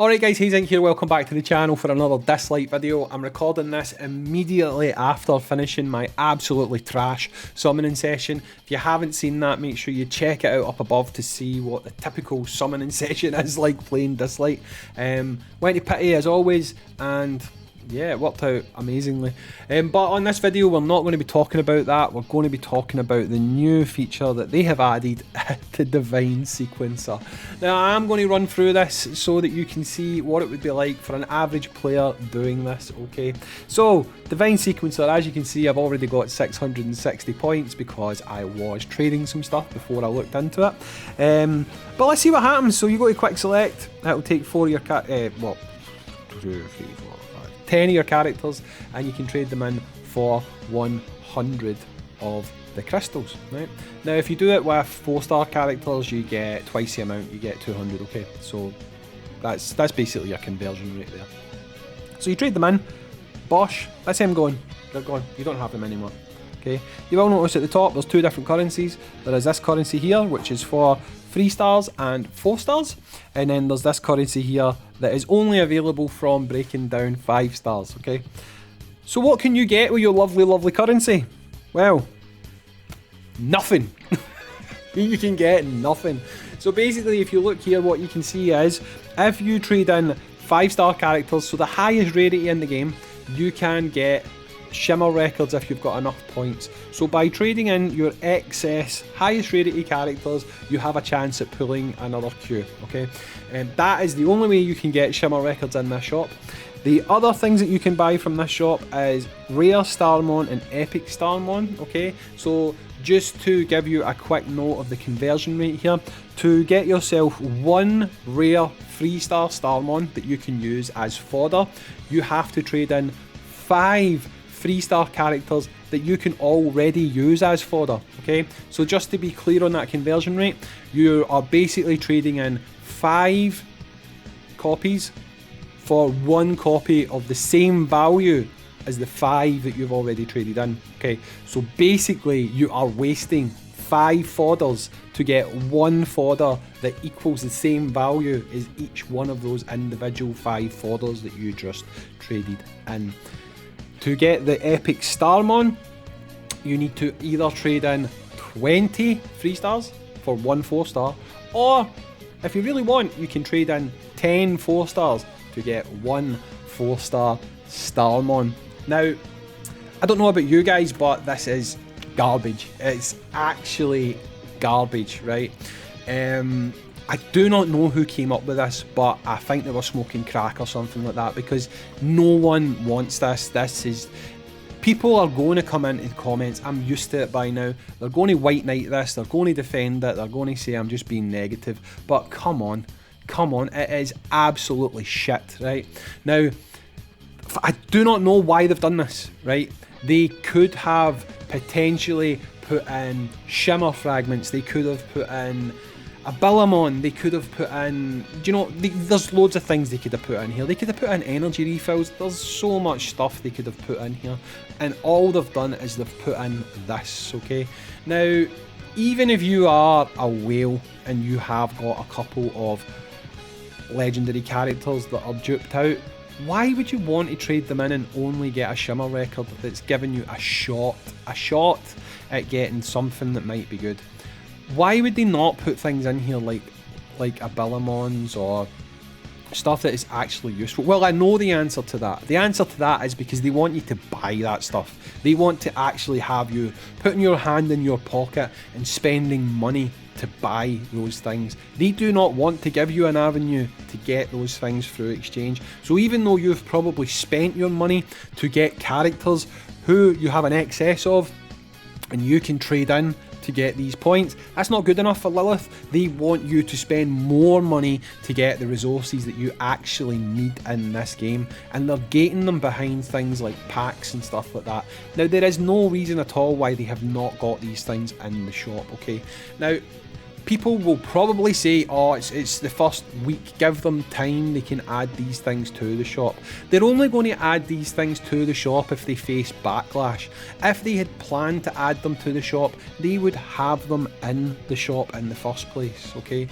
Alright guys, Hayzink here, welcome back to the channel for another dislyte video. I'm recording this immediately after finishing my absolutely trash summoning session. If you haven't seen that, make sure you check it out up above to see what the typical summoning session is like playing dislyte. Went to pity as always, and yeah, it worked out amazingly. But on this video, we're not going to be talking about that. We're going to be talking about the new feature that they have added, the Divine Sequencer. Now, I'm going to run through this so that you can see what it would be like for an average player doing this, okay? So, Divine Sequencer, as you can see, I've already got 660 points because I was trading some stuff before I looked into it. But let's see what happens. So, you go to Quick Select. That will take 4 of your 10 of your characters, and you can trade them in for 100 of the crystals, right? Now, if you do it with 4-star characters, you get twice the amount, you get 200, okay? So that's basically your conversion rate there. So you trade them in, bosh, that's them going, they're gone, you don't have them anymore, okay? You will notice at the top, there's 2 different currencies. There is this currency here, which is for 3 stars and 4 stars, and then there's this currency here that is only available from breaking down 5 stars, okay? So what can you get with your lovely currency? Well, nothing. You can get nothing. So basically, if you look here, what you can see is, if you trade in 5-star characters, so the highest rarity in the game, you can get Shimmer records if you've got enough points. So by trading in your excess highest rarity characters, you have a chance at pulling another queue, okay? And that is the only way you can get Shimmer records in this shop. The other things that you can buy from this shop is rare Starmon and epic Starmon, okay? So just to give you a quick note of the conversion rate here, to get yourself 1 rare 3-star Starmon that you can use as fodder, you have to trade in 5 3-star characters that you can already use as fodder, okay? So just to be clear on that conversion rate, you are basically trading in 5 copies for 1 copy of the same value as the 5 that you've already traded in, okay? So basically, you are wasting 5 fodders to get 1 fodder that equals the same value as each one of those individual 5 fodders that you just traded in. To get the epic Starmon, you need to either trade in 20 3 stars for 1 4-star, or if you really want, you can trade in 10 4 stars to get 1 4-star Starmon. Now, I don't know about you guys, but this is garbage. It's actually garbage, right? I do not know who came up with this, but I think they were smoking crack or something like that, because no one wants this. This is... People are going to come into comments, I'm used to it by now, they're going to white knight this, they're going to defend it, they're going to say I'm just being negative, but come on, it is absolutely shit, right? Now, I do not know why they've done this, right? They could have potentially put in shimmer fragments, they could have put in a Billamon, they could have put in, do you know, there's loads of things they could have put in here. They could have put in energy refills, there's so much stuff they could have put in here, and all they've done is they've put in this, okay? Now, even if you are a whale and you have got a couple of legendary characters that are duped out, why would you want to trade them in and only get a Shimmer record that's giving you a shot at getting something that might be good? Why would they not put things in here like a Billamons or stuff that is actually useful? Well, I know the answer to that. The answer to that is because they want you to buy that stuff. They want to actually have you putting your hand in your pocket and spending money to buy those things. They do not want to give you an avenue to get those things through exchange. So even though you've probably spent your money to get characters who you have an excess of, and you can trade in to get these points, that's not good enough for Lilith. They want you to spend more money to get the resources that you actually need in this game, and they're gating them behind things like packs and stuff like that. Now, there is no reason at all why they have not got these things in the shop, okay? Now, people will probably say, oh, it's the first week, give them time, they can add these things to the shop. They're only going to add these things to the shop if they face backlash. If they had planned to add them to the shop, they would have them in the shop in the first place, okay?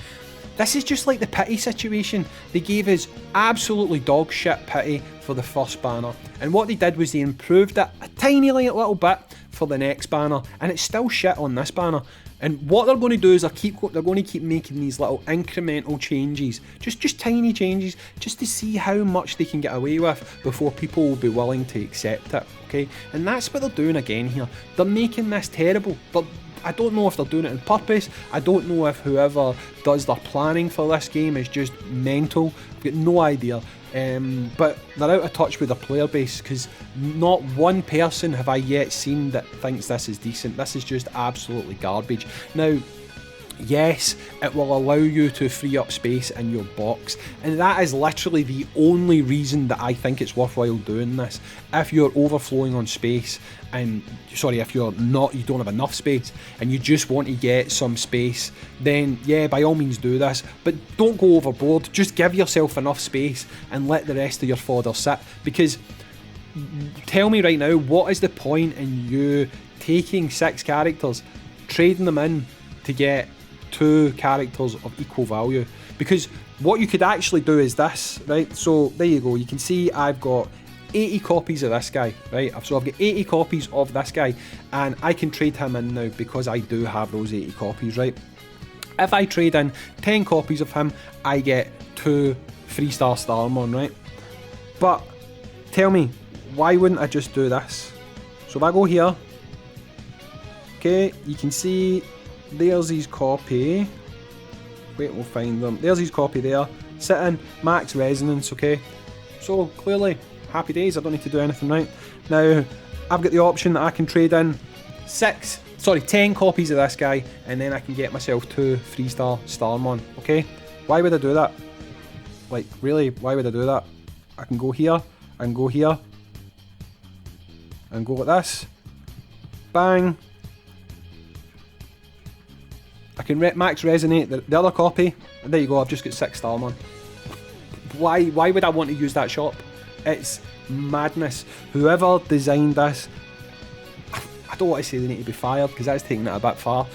This is just like the pity situation. They gave us absolutely dog shit pity for the first banner, and what they did was they improved it a tiny little bit for the next banner, and it's still shit on this banner. And what they're going to do is they're going to keep making these little incremental changes, just tiny changes, just to see how much they can get away with before people will be willing to accept it, okay? And that's what they're doing again here. They're making this terrible, but I don't know if they're doing it on purpose. I don't know if whoever does their planning for this game is just mental. I've got no idea. But they're out of touch with their player base, because not one person have I yet seen that thinks this is decent. This is just absolutely garbage. Now, yes, it will allow you to free up space in your box, and that is literally the only reason that I think it's worthwhile doing this. If you're overflowing on space, and if you don't have enough space and you just want to get some space, then yeah, by all means do this, but don't go overboard. Just give yourself enough space and let the rest of your fodder sit, because tell me right now, what is the point in you taking 6 characters, trading them in to get 2 characters of equal value? Because what you could actually do is this, right? So there you go, you can see I've got 80 copies of this guy, right? So I've got 80 copies of this guy, and I can trade him in now because I do have those 80 copies, right? If I trade in 10 copies of him, I get 2 3-star Starmon, right? But tell me, why wouldn't I just do this? So if I go here, okay, you can see there's his copy. Wait, we'll find them. There's his copy there, sitting max resonance, okay? So clearly, happy days, I don't need to do anything, right? Now, I've got the option that I can trade in 10 copies of this guy, and then I can get myself 2 3-star Starmon, okay? Why would I do that? Like, really, why would I do that? I can go here, I can go here, and go like this. Bang. I can max resonate the other copy, and there you go, I've just got 6 Starmon. Why would I want to use that shop? It's madness. Whoever designed this, I don't want to say they need to be fired, because that's taking it a bit far,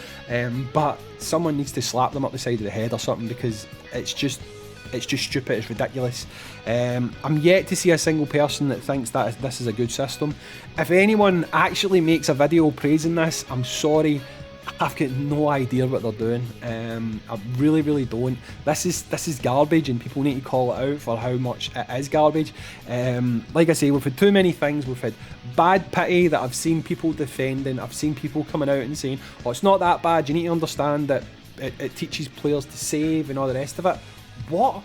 but someone needs to slap them up the side of the head or something, because it's just stupid, it's ridiculous. I'm yet to see a single person that thinks that this is a good system. If anyone actually makes a video praising this, I'm sorry, I've got no idea what they're doing. I really don't. This is garbage, and people need to call it out for how much it is garbage. Like I say, we've had too many things. We've had bad pity that I've seen people defending. I've seen people coming out and saying, oh, it's not that bad, you need to understand that it teaches players to save and all the rest of it. What?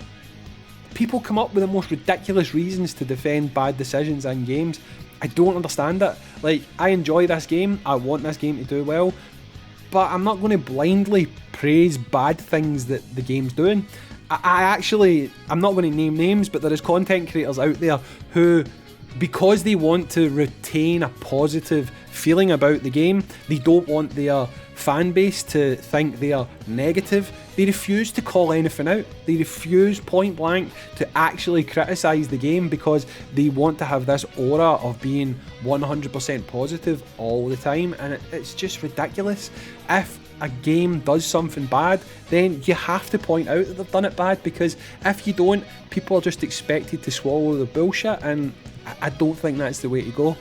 People come up with the most ridiculous reasons to defend bad decisions in games. I don't understand it. Like, I enjoy this game, I want this game to do well, but I'm not going to blindly praise bad things that the game's doing. I'm not going to name names, but there is content creators out there who, because they want to retain a positive feeling about the game, they don't want their fan base to think they are negative. They refuse to call anything out. They refuse point blank to actually criticise the game, because they want to have this aura of being 100% positive all the time, and it's just ridiculous. If a game does something bad, then you have to point out that they've done it bad, because if you don't, people are just expected to swallow the bullshit, and I don't think that's the way to go.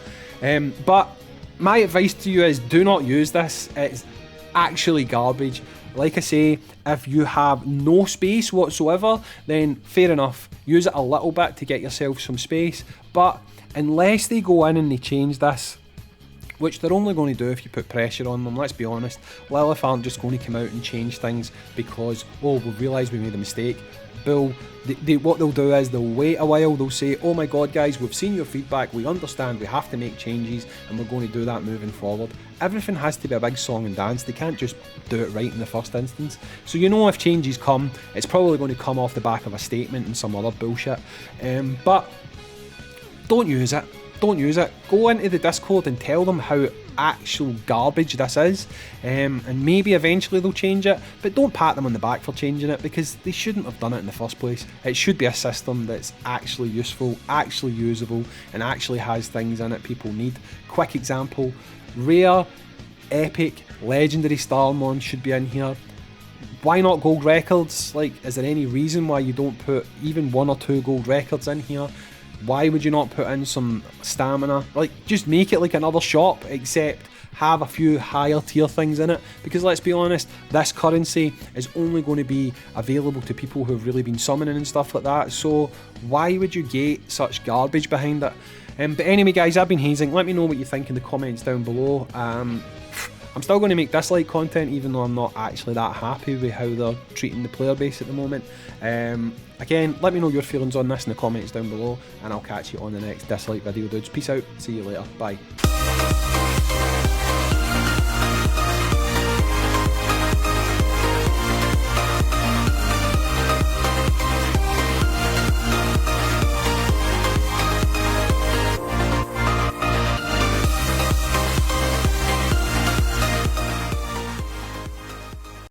But my advice to you is, do not use this. It's actually garbage. Like I say, if you have no space whatsoever, then fair enough, use it a little bit to get yourself some space, but unless they go in and they change this, which they're only going to do if you put pressure on them, let's be honest, Lilith aren't just going to come out and change things because, oh, we've realised we made a mistake. Bull. What they'll do is they'll wait a while, they'll say, oh my god guys, we've seen your feedback, we understand we have to make changes, and we're going to do that moving forward. Everything has to be a big song and dance, they can't just do it right in the first instance. So you know, if changes come, it's probably going to come off the back of a statement and some other bullshit. But don't use it. Don't use it. Go into the Discord and tell them how actual garbage this is, and maybe eventually they'll change it, but don't pat them on the back for changing it, because they shouldn't have done it in the first place. It should be a system that's actually useful, actually usable, and actually has things in it people need. Quick example, rare, epic, legendary Starmon should be in here. why not gold records? Like, is there any reason why you don't put even 1 or 2 gold records in here? Why would you not put in some stamina? Like, just make it like another shop, except have a few higher tier things in it, because let's be honest, this currency is only going to be available to people who have really been summoning and stuff like that, so why would you get such garbage behind it? But anyway guys, I've been Hayzink. Let me know what you think in the comments down below. I'm still going to make dislyte content, even though I'm not actually that happy with how they're treating the player base at the moment. Again, let me know your feelings on this in the comments down below, and I'll catch you on the next dislyte video, dudes. Peace out, see you later, bye.